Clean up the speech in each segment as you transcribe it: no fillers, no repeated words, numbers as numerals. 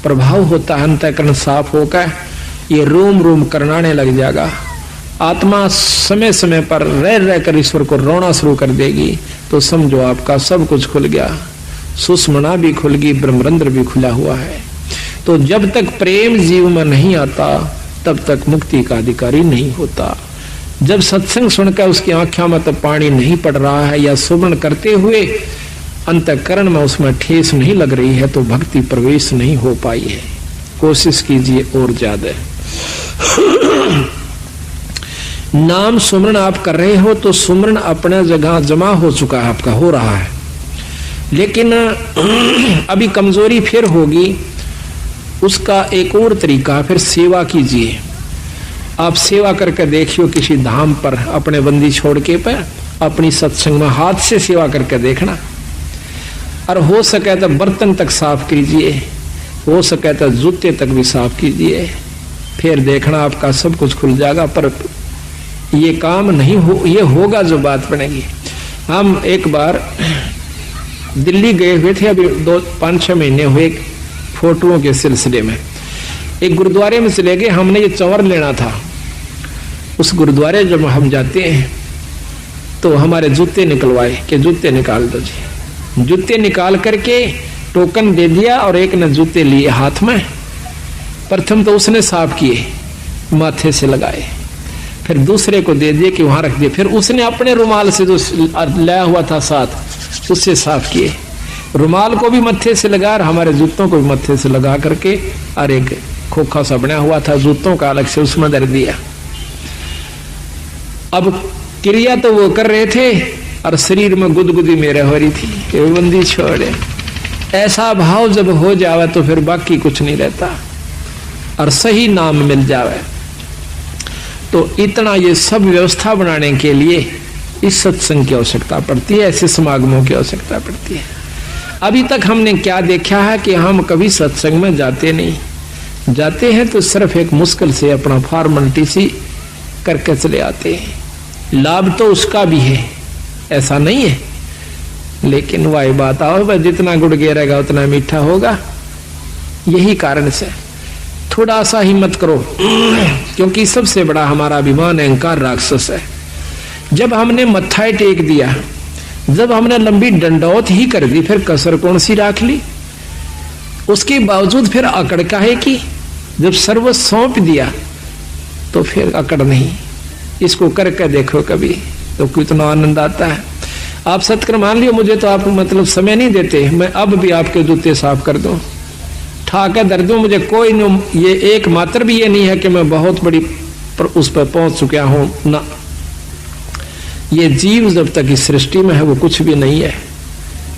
प्रभाव होता है, अंतःकरण साफ होकर ये रोम रोम करनाने लग जाएगा। आत्मा समय समय पर रह रहकर ईश्वर को रोना शुरू कर देगी तो समझो आपका सब कुछ खुल गया, सुषमना भी खुल गई, ब्रह्मरंध्र भी खुला हुआ है। तो जब तक प्रेम जीव में नहीं आता तब तक मुक्ति का अधिकारी नहीं होता। जब सत्संग सुनकर उसकी आंखों में तो पानी नहीं पड़ रहा है या सुमरण करते हुए अंतःकरण में उसमें ठेस नहीं लग रही है तो भक्ति प्रवेश नहीं हो पाई है। कोशिश कीजिए और ज्यादा। नाम सुमरण आप कर रहे हो तो सुमरण अपने जगह जमा हो चुका है, आपका हो रहा है, लेकिन अभी कमजोरी फिर होगी। उसका एक और तरीका, फिर सेवा कीजिए। आप सेवा करके देखियो किसी धाम पर अपने बंदी छोड़ के पर अपनी सत्संग में हाथ से सेवा करके देखना, और हो सके तो बर्तन तक साफ कीजिए, हो सके तो जूते तक भी साफ कीजिए, फिर देखना आपका सब कुछ खुल जाएगा। पर ये काम नहीं हो, ये होगा जो बात बनेगी। हम एक बार दिल्ली गए हुए थे, अभी 5-6 महीने हुए, फोटोओं के सिलसिले में एक गुरुद्वारे में चले गए। हमने ये चंवर लेना था। उस गुरुद्वारे जब हम जाते हैं तो हमारे जूते निकलवाए कि जूते निकाल दो जी। जूते निकाल करके टोकन दे दिया और एक ने जूते लिए हाथ में। प्रथम तो उसने साफ किए, माथे से लगाए, फिर दूसरे को दे दिए कि वहां रख दिए, फिर उसने अपने रुमाल से जो लाया हुआ था साथ उससे साफ किए। रुमाल को भी मत्थे से लगा और हमारे जूतों को भी मत्थे से लगा करके, और एक खोखा सा बना हुआ था जूतों का अलग से उसमें धर दिया। अब क्रिया तो वो कर रहे थे और शरीर में गुदगुदी मेरे हो रही थी कि बंदी छोड़े। ऐसा भाव जब हो जावे तो फिर बाकी कुछ नहीं रहता और सही नाम मिल जावे। तो इतना ये सब व्यवस्था बनाने के लिए इस सत्संग की आवश्यकता पड़ती है, ऐसे समागमों की आवश्यकता पड़ती है। अभी तक हमने क्या देखा है कि हम कभी सत्संग में जाते नहीं, जाते हैं तो सिर्फ एक मुश्किल से अपना फॉर्मेलिटी सी करके चले आते हैं। लाभ तो उसका भी है, ऐसा नहीं है, लेकिन वही बात आओ भाई, जितना गुड़ गिरेगा उतना मीठा होगा। यही कारण से थोड़ा सा हिम्मत करो, क्योंकि सबसे बड़ा हमारा अभिमान अहंकार राक्षस है। जब हमने मत्था टेक दिया, जब हमने लंबी डंडौत ही कर दी, फिर कसर कौन सी राख ली? उसके बावजूद फिर अकड़ काहे की? जब सर्व सौंप दिया तो फिर अकड़ नहीं। इसको करके देखो कभी तो कितना आनंद आता है। आप सत्कर मान लियो, मुझे तो आप मतलब समय नहीं देते, मैं अब भी आपके जूते साफ कर दूं, ठाकर दर दूं, मुझे कोई नहीं, ये एक मात्र भी ये नहीं है कि मैं बहुत बड़ी उस पर पहुंच चुका हूं ना। ये जीव जब तक इस सृष्टि में है वो कुछ भी नहीं है।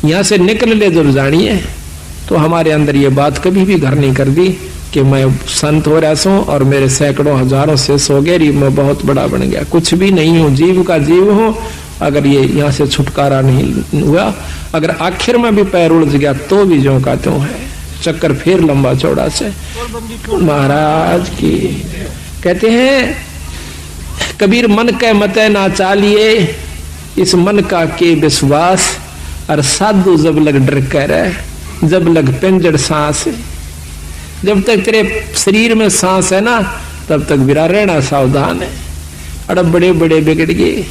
यहां से निकल ले जब जानिए तो हमारे अंदर ये बात कभी भी घर नहीं कर दी कि मैं संत हो रहा हूं और मेरे सैकड़ों हजारों से सो गए, मैं बहुत बड़ा बन गया। कुछ भी नहीं हूं, जीव का जीव हूं। अगर ये यहाँ से छुटकारा नहीं हुआ, अगर आखिर में भी पैर उलझ गया तो भी ज्यों का त्यों है, चक्कर फिर लंबा चौड़ा से। महाराज की कहते हैं कबीर, मन के मते ना चालिए, इस मन का के विश्वास, और साधु जब लग डर कर, जब लग पिंजड़ सांस। जब तक तेरे शरीर में सांस है ना तब तक बिरा रहना सावधान है। अड़ब बड़े बड़े बिगड़ गए।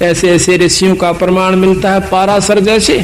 ऐसे ऐसे ऋषियों का प्रमाण मिलता है पाराशर जैसे।